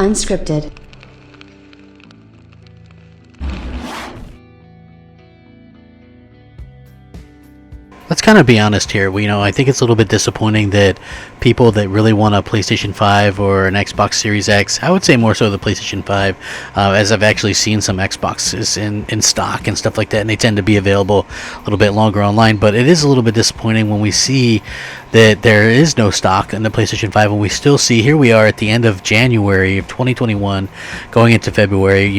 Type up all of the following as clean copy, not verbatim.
Unscripted. Let's kind of be honest here. I think it's a little bit disappointing that people that really want a PlayStation 5 or an Xbox Series X, I would say more so the PlayStation 5, as I've actually seen some Xboxes in stock and stuff like that, and they tend to be available a little bit longer online. But it is a little bit disappointing when we see that there is no stock in the PlayStation 5, and we still see, here we are at the end of January of 2021, going into February,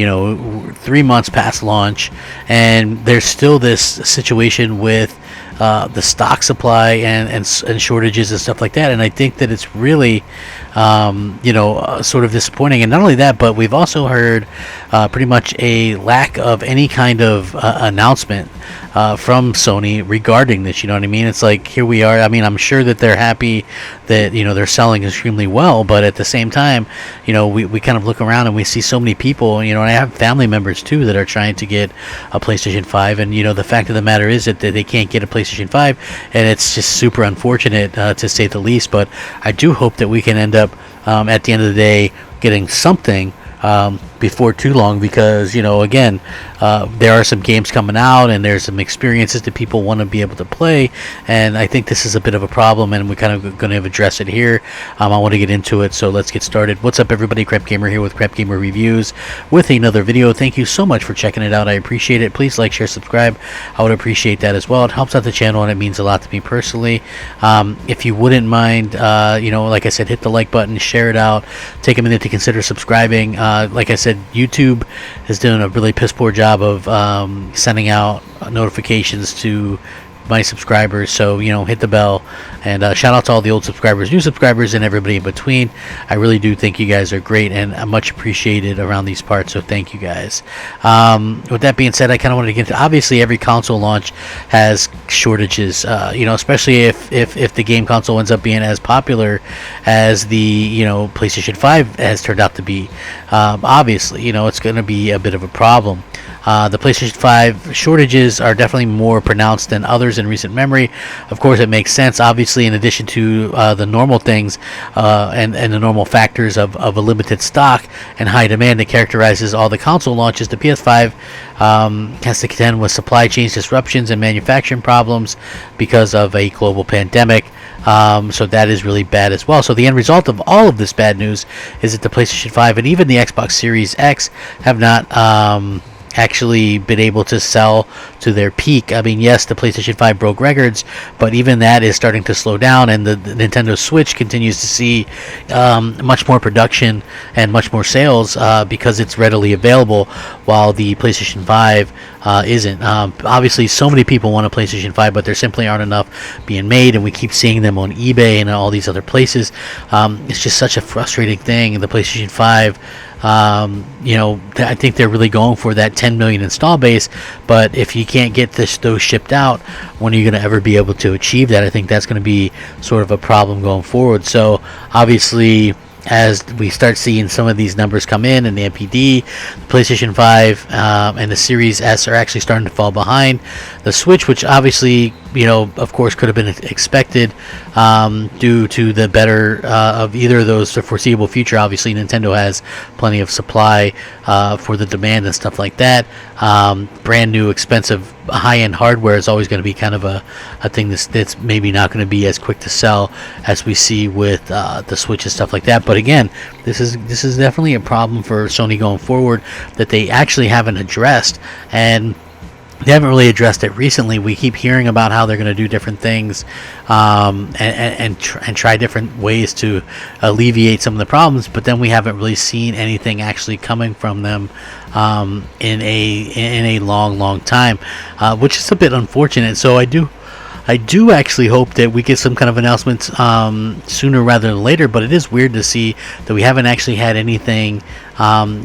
3 months past launch, and there's still this situation with the stock supply and shortages and stuff like that. And I think that it's really sort of disappointing. And not only that, but we've also heard pretty much a lack of any kind of announcement from Sony regarding this. You know what I mean? It's like, here we are. I mean, I'm sure that they're happy that they're selling extremely well, but at the same time, we kind of look around and we see so many people, and I have family members too that are trying to get a PlayStation 5, and the fact of the matter is that they can't get a PlayStation 5, and it's just super unfortunate to say the least. But I do hope that we can end up at the end of the day getting something before too long, because again, there are some games coming out and there's some experiences that people want to be able to play, and I think this is a bit of a problem, and we're kind of going to address it here. I want to get into it, so let's get started. What's up, everybody? Crapgamer here with CrapgamerReviews with another video. Thank you so much for checking it out. I appreciate it. Please like, share, subscribe. I would appreciate that as well. It helps out the channel and it means a lot to me personally. If you wouldn't mind, like I said, hit the like button, share it out, take a minute to consider subscribing. Like I said, YouTube is doing a really piss poor job of sending out notifications to my subscribers, so hit the bell, and shout out to all the old subscribers, new subscribers, and everybody in between. I really do think you guys are great and much appreciated around these parts, so thank you guys. With that being said, I kind of wanted to get into, obviously every console launch has shortages, especially if the game console ends up being as popular as the PlayStation 5 has turned out to be. Obviously it's going to be a bit of a problem. The PlayStation 5 shortages are definitely more pronounced than others in recent memory. Of course, it makes sense. Obviously, in addition to the normal things and the normal factors of a limited stock and high demand that characterizes all the console launches, the PS5 has to contend with supply chain disruptions and manufacturing problems because of a global pandemic. So that is really bad as well. So the end result of all of this bad news is that the PlayStation 5 and even the Xbox Series X have not actually been able to sell to their peak. I mean, yes, the PlayStation 5 broke records, but even that is starting to slow down, and the Nintendo Switch continues to see much more production and much more sales because it's readily available, while the PlayStation 5 isn't. Obviously, so many people want a PlayStation 5, but there simply aren't enough being made, and we keep seeing them on eBay and all these other places. It's just such a frustrating thing. The PlayStation 5, I think they're really going for that 10 million install base, but if you can't get those shipped out, when are you going to ever be able to achieve that? I think that's going to be sort of a problem going forward. So obviously, as we start seeing some of these numbers come in, and the NPD, the PlayStation 5 and the Series S are actually starting to fall behind the Switch, which obviously, of course, could have been expected due to the better of either of those for foreseeable future. Obviously, Nintendo has plenty of supply for the demand and stuff like that. Brand new, expensive, high-end hardware is always going to be kind of a thing that's maybe not going to be as quick to sell as we see with the Switch and stuff like that. But again, this is definitely a problem for Sony going forward that they actually haven't addressed, and they haven't really addressed it recently. We keep hearing about how they're going to do different things and try different ways to alleviate some of the problems, but then we haven't really seen anything actually coming from them in a long time, which is a bit unfortunate. So I do actually hope that we get some kind of announcements sooner rather than later, but it is weird to see that we haven't actually had anything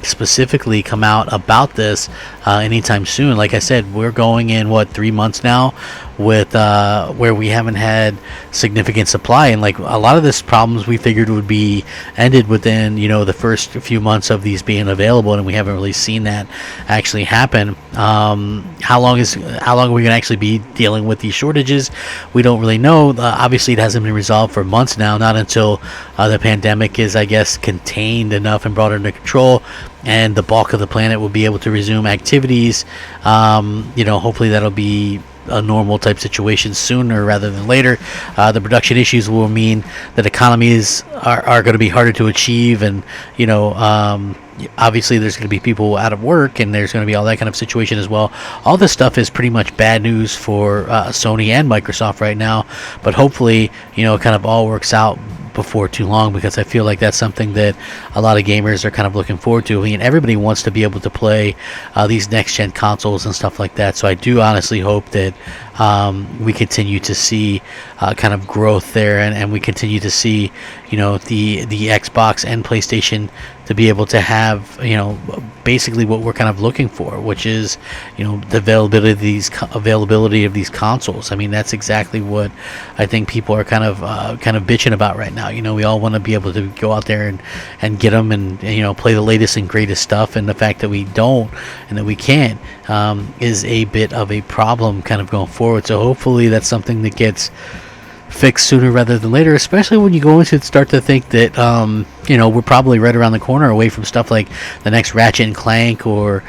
specifically come out about this anytime soon. Like I said, we're going in, what, 3 months now with where we haven't had significant supply, and like a lot of this problems we figured would be ended within, you know, the first few months of these being available, and we haven't really seen that actually happen. How long are we going to actually be dealing with these shortages? We don't really know. Obviously it hasn't been resolved for months now, not until the pandemic is, I guess, contained enough and brought under control, and the bulk of the planet will be able to resume activities. You know, hopefully that'll be a normal type situation sooner rather than later. The production issues will mean that economies are going to be harder to achieve, and you know, obviously there's going to be people out of work, and there's going to be all that kind of situation as well. All this stuff is pretty much bad news for Sony and Microsoft right now, but hopefully, you know, it kind of all works out before too long, because I feel like that's something that a lot of gamers are kind of looking forward to. I mean, everybody wants to be able to play these next gen consoles and stuff like that, so I do honestly hope that we continue to see kind of growth there, and we continue to see, you know, the Xbox and PlayStation to be able to have, you know, basically what we're kind of looking for, which is, you know, the availability of these consoles. I mean, that's exactly what I think people are kind of bitching about right now. You know, we all want to be able to go out there and get them and you know, play the latest and greatest stuff, and the fact that we don't and that we can't is a bit of a problem kind of going forward. So hopefully that's something that gets fixed sooner rather than later, especially when you go into start to think that you know, we're probably right around the corner away from stuff like the next Ratchet and Clank, or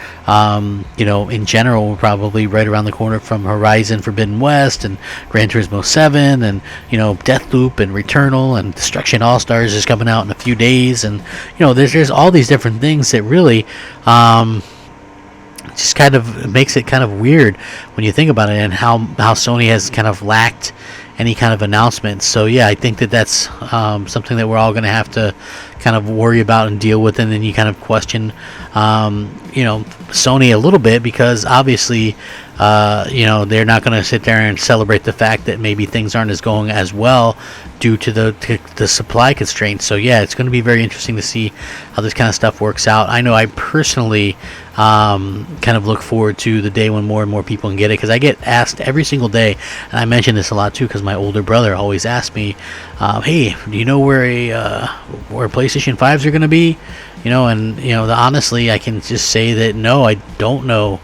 you know, in general we're probably right around the corner from Horizon Forbidden West and Gran Turismo 7, and you know, Deathloop and Returnal and Destruction All Stars is coming out in a few days, and you know, there's all these different things that really just kind of makes it kind of weird when you think about it, and how Sony has kind of lacked any kind of announcements. So yeah, I think that that's something that we're all going to have to kind of worry about and deal with, and then you kind of question you know, Sony a little bit, because obviously you know, they're not going to sit there and celebrate the fact that maybe things aren't as going as well due to the supply constraints. So yeah, it's going to be very interesting to see how this kind of stuff works out. I know I personally kind of look forward to the day when more and more people can get it, because I get asked every single day, and I mention this a lot too, because my older brother always asks me, hey, do you know where PlayStation 5s are going to be? You know, and you know, honestly, I can just say that no, I don't know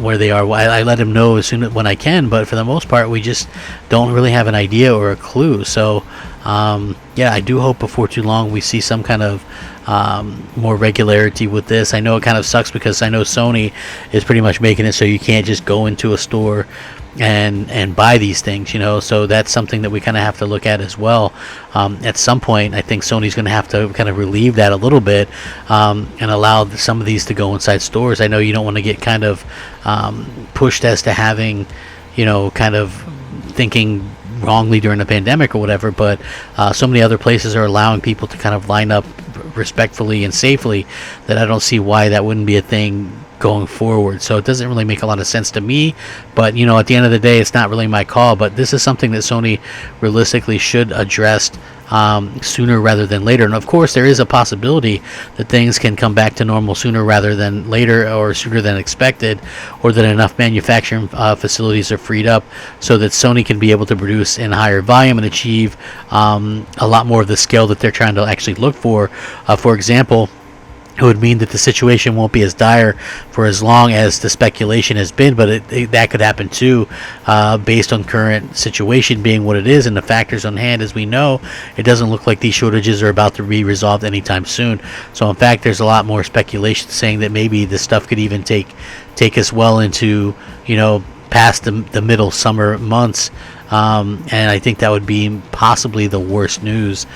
where they are. I let him know as soon as when I can, but for the most part we just don't really have an idea or a clue. So yeah, I do hope before too long we see some kind of more regularity with this. I know it kind of sucks, because I know Sony is pretty much making it so you can't just go into a store and buy these things, you know, so that's something that we kind of have to look at as well. At some point I think Sony's going to have to kind of relieve that a little bit, and allow some of these to go inside stores. I know you don't want to get kind of pushed as to having, you know, kind of thinking wrongly during the pandemic or whatever, but so many other places are allowing people to kind of line up respectfully and safely that I don't see why that wouldn't be a thing going forward. So it doesn't really make a lot of sense to me, but you know, at the end of the day it's not really my call. But this is something that Sony realistically should address sooner rather than later. And of course there is a possibility that things can come back to normal sooner rather than later, or sooner than expected, or that enough manufacturing facilities are freed up so that Sony can be able to produce in higher volume and achieve a lot more of the scale that they're trying to actually look for. For example, it would mean that the situation won't be as dire for as long as the speculation has been, but that could happen too, based on current situation being what it is and the factors on hand. As we know, it doesn't look like these shortages are about to be resolved anytime soon. So in fact, there's a lot more speculation saying that maybe this stuff could even take us well into, you know, past the middle summer months. And I think that would be possibly the worst news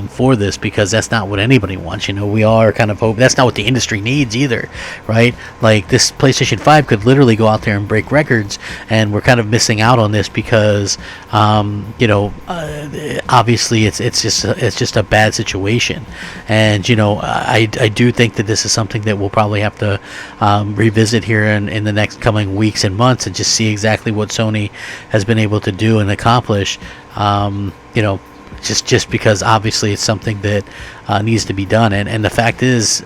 for this, because that's not what anybody wants. You know, we are kind of hoping that's not what the industry needs either, right? Like this PlayStation 5 could literally go out there and break records, and we're kind of missing out on this because you know, obviously it's just a bad situation. And you know, I do think that this is something that we'll probably have to revisit here in the next coming weeks and months, and just see exactly what Sony has been able to do and accomplish. You know, just because obviously it's something that needs to be done. And the fact is,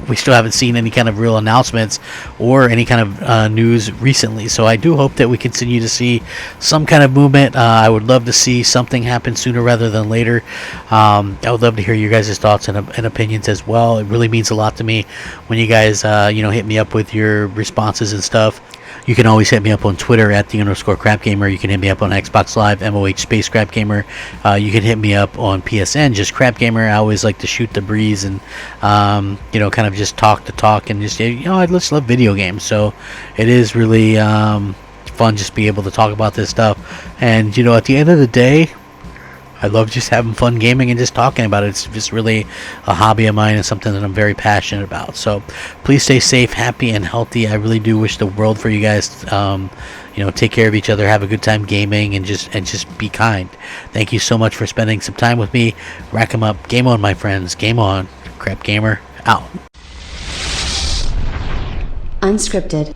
we still haven't seen any kind of real announcements or any kind of news recently. So I do hope that we continue to see some kind of movement. I would love to see something happen sooner rather than later. I would love to hear your guys' thoughts and opinions as well. It really means a lot to me when you guys hit me up with your responses and stuff. You can always hit me up on Twitter at _Crapgamer. You can hit me up on Xbox Live, MOH space Crapgamer. You can hit me up on PSN, just Crapgamer. I always like to shoot the breeze and, kind of just talk the talk and just, I just love video games. So it is really fun just be able to talk about this stuff. And, at the end of the day, I love just having fun gaming and just talking about it. It's just really a hobby of mine and something that I'm very passionate about. So please stay safe, happy, and healthy. I really do wish the world for you guys. Take care of each other, have a good time gaming, and just be kind. Thank you so much for spending some time with me. Rack 'em up. Game on, my friends. Game on. Crapgamer out. Unscripted.